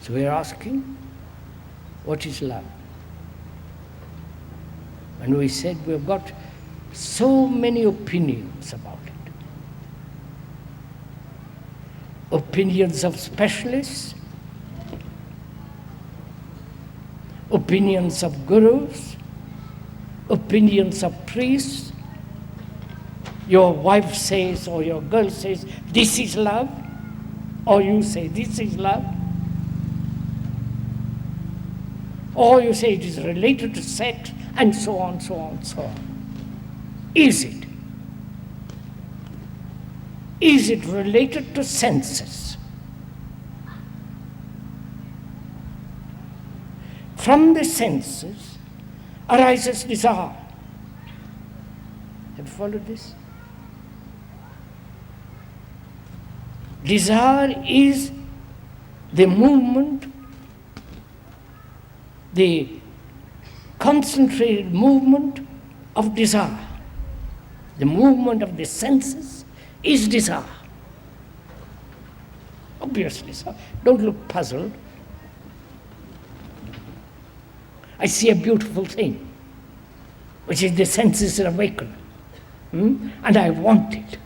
So we are asking, what is love? And we said we have got so many opinions about it. Opinions of specialists, opinions of gurus, opinions of priests. Your wife says or your girl says, this is love, or you say this is love, or you say it is related to sex, and so on, so on, so on. Is it? Is it related to senses? From the senses arises desire. Have you followed this? Desire is the movement, the concentrated movement of desire. The movement of the senses is desire. Obviously, so don't look puzzled. I see a beautiful thing, which is the senses awaken, and I want it.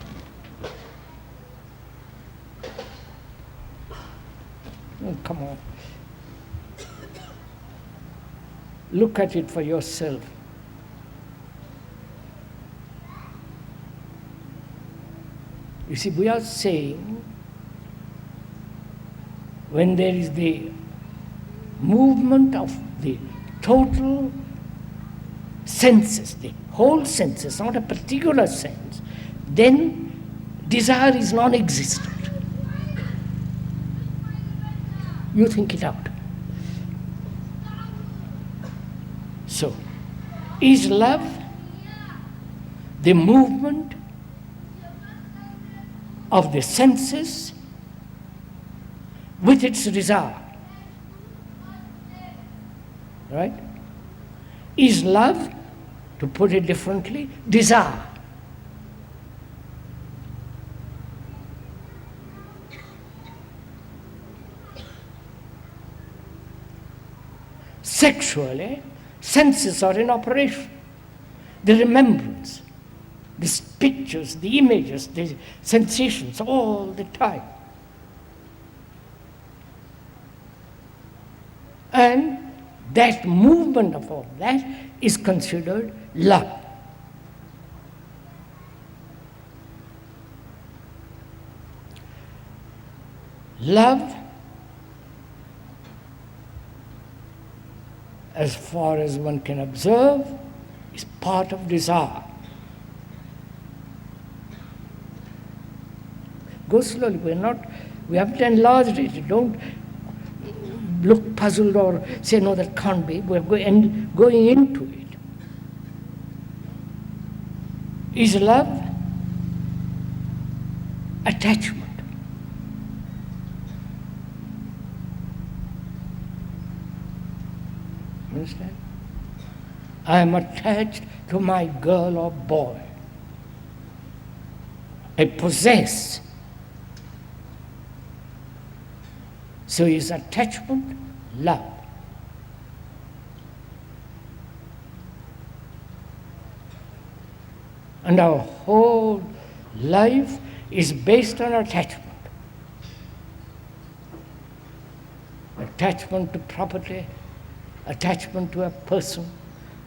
Oh, come on. Look at it for yourself. You see, we are saying when there is the movement of the total senses, the whole senses, not a particular sense, then desire is non-existent. You think it out. So, is love the movement of the senses with its desire? Right? Is love, to put it differently, desire? Sexually, senses are in operation. The remembrance, these pictures, the images, the sensations, all the time. And that movement of all that is considered love. Love, as far as one can observe, is part of desire. Go slowly, we haven't enlarged it. Don't look puzzled or say, no, that can't be. We're going into it. Is love attachment? Understand? I am attached to my girl or boy. I possess. So is attachment love? And our whole life is based on attachment. Attachment to property, attachment to a person,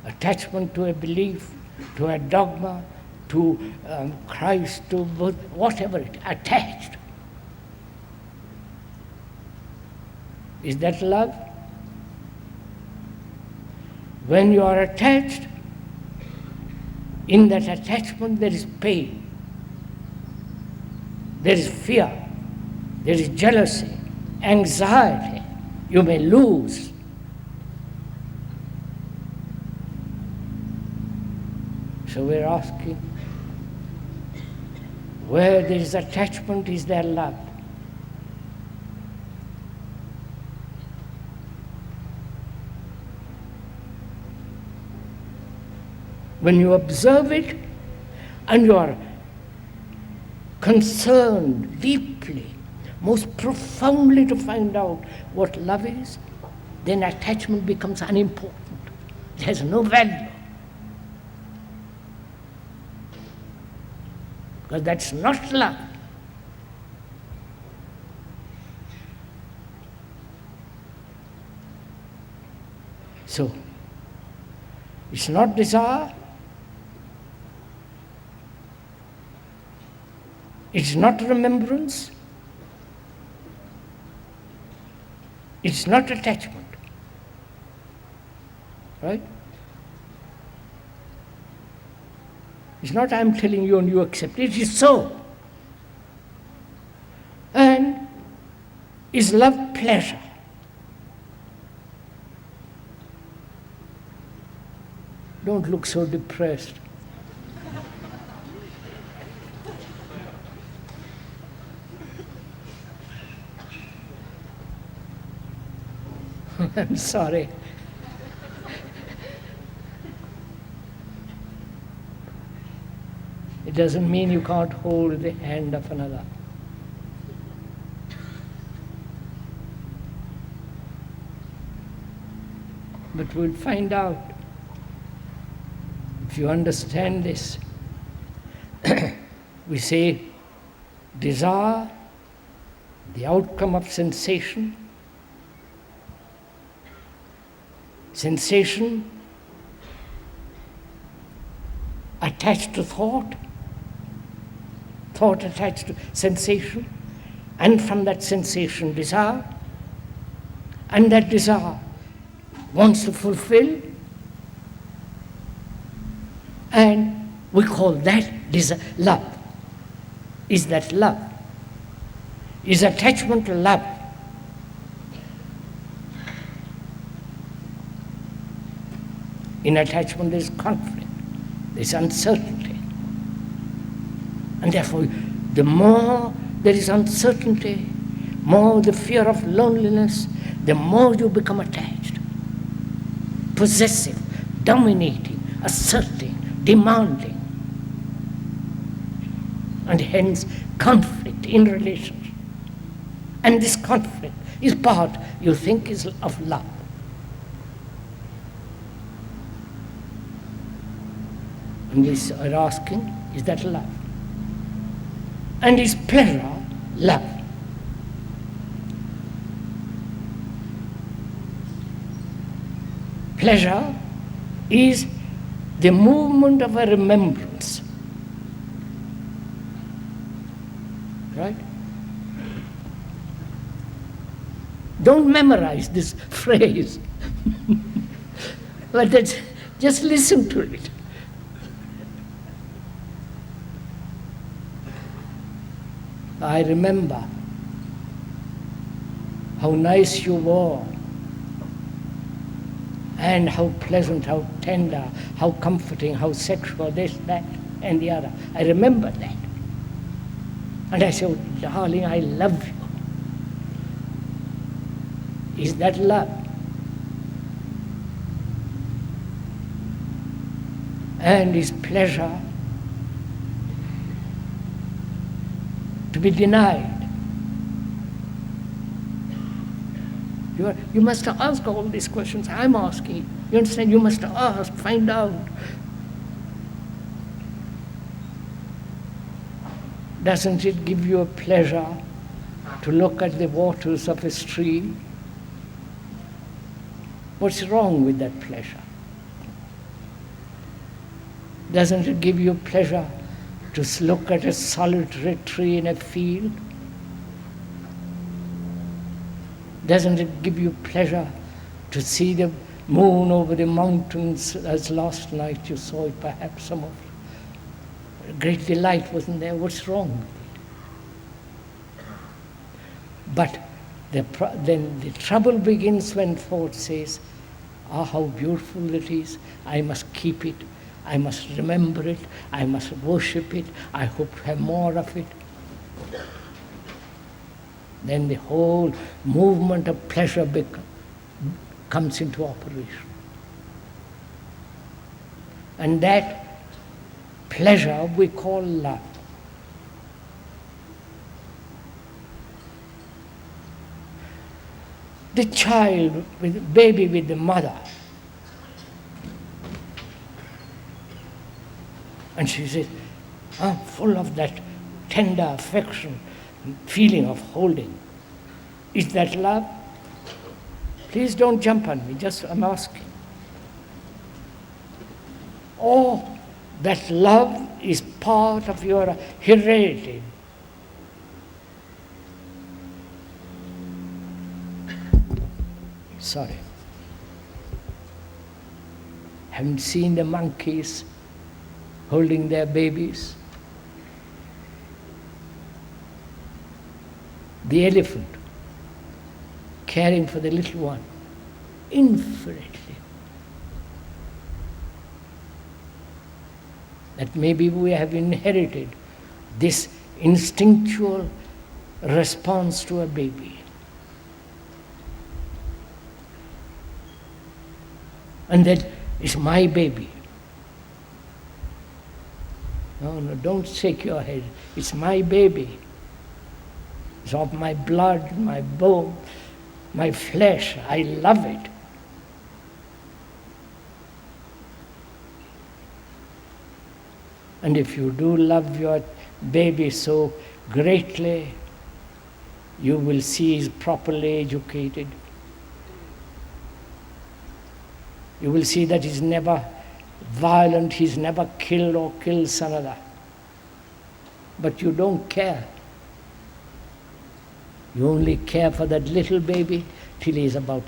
attachment to a belief, to a dogma, to Christ, to whatever it, attached. Is that love? When you are attached, in that attachment there is pain, there is fear, there is jealousy, anxiety. You may lose. So we're asking, where there is attachment, is there love? When you observe it and you are concerned deeply most profoundly to find out what love is, then attachment becomes unimportant. It has no value. Because that's not love. So, it's not desire, it's not remembrance, it's not attachment. Right? It's not I'm telling you and you accept it, it is so. And is love pleasure? Don't look so depressed. I'm sorry. It doesn't mean you can't hold the hand of another. But we'll find out. If you understand this, we say desire, the outcome of sensation, sensation attached to thought, thought attached to sensation, and from that sensation desire, and that desire wants to fulfill, and we call that love. Is that love? Is attachment love? In attachment there is conflict, there is uncertainty. And therefore, the more there is uncertainty, more the fear of loneliness, the more you become attached, possessive, dominating, asserting, demanding, and hence conflict in relationship. And this conflict is part, you think, is of love. And we are asking, is that love? And is pleasure love? Pleasure is the movement of a remembrance. Right? Don't memorize this phrase, but just listen to it. I remember how nice you were, and how pleasant, how tender, how comforting, how sexual, this, that, and the other. I remember that. And I said, oh, darling, I love you. Is that love? And is pleasure to be denied? You must ask all these questions I'm asking. You understand? You must ask, find out. Doesn't it give you a pleasure to look at the waters of a stream? What's wrong with that pleasure? Doesn't it give you pleasure to look at a solitary tree in a field? Doesn't it give you pleasure to see the moon over the mountains as last night you saw it, perhaps some of it? Great delight, wasn't there? What's wrong with it? But then the trouble begins when thought says, ah, how beautiful it is, I must keep it, I must remember it, I must worship it, I hope to have more of it. Then the whole movement of pleasure comes into operation. And that pleasure we call love. the child, with baby with the mother. And she says, I'm full of that tender affection, feeling of holding. Is that love? Please don't jump on me, just I'm asking. Or that love is part of your heredity. Sorry. Haven't seen the monkeys holding their babies? The elephant caring for the little one infinitely. That maybe we have inherited this instinctual response to a baby. And that is my baby. No, don't shake your head. It's my baby. It's of my blood, my bone, my flesh. I love it. And if you do love your baby so greatly, you will see he's properly educated. You will see that he's never violent, he's never killed or kills another. But you don't care. You only care for that little baby till he's about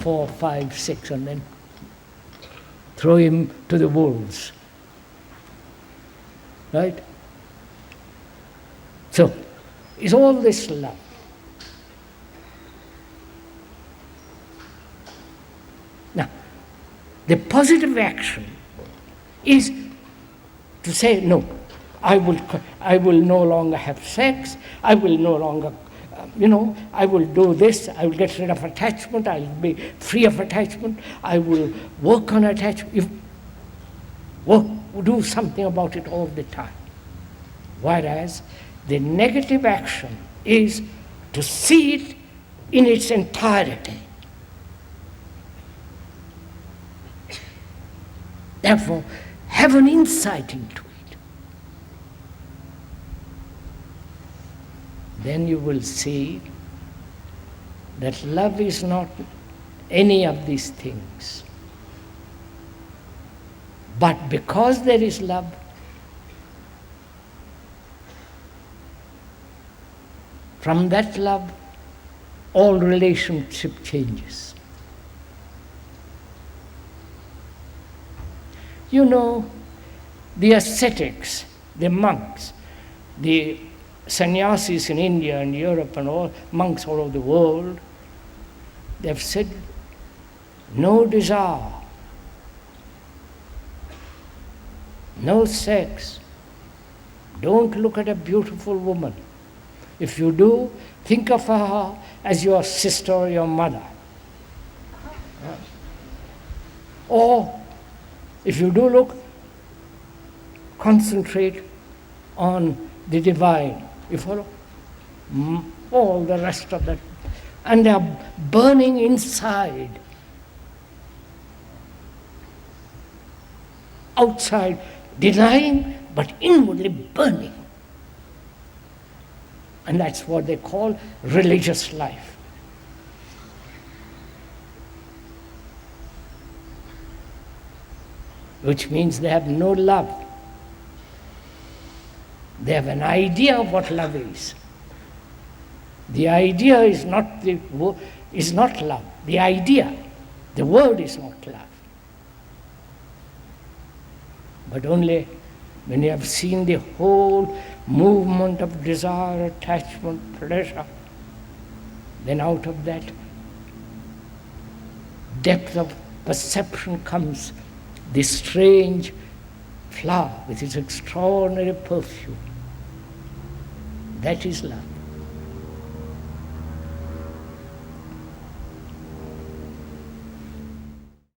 4, 5, 6, and then throw him to the wolves. Right? So, is all this love? Now, the positive action is to say, no, I will no longer have sex, I will no longer, I will do this, I will get rid of attachment, I will be free of attachment, I will work on attachment, do something about it all the time. Whereas the negative action is to see it in its entirety. Therefore, have an insight into it. Then you will see that love is not any of these things. But because there is love, from that love, all relationship changes. You know, the ascetics, the monks, the sannyasis in India and Europe and all monks all over the world, they've said, no desire, no sex, don't look at a beautiful woman. If you do, think of her as your sister or your mother. Or if you do look, concentrate on the divine. You follow? All the rest of that. And they are burning inside. Outside, denying, but inwardly burning. And that's what they call religious life. Which means they have no love. They have an idea of what love is. The idea is not love. The idea, the word is not love. But only when you have seen the whole movement of desire, attachment, pleasure, then out of that depth of perception comes this strange flower with its extraordinary perfume. That is love.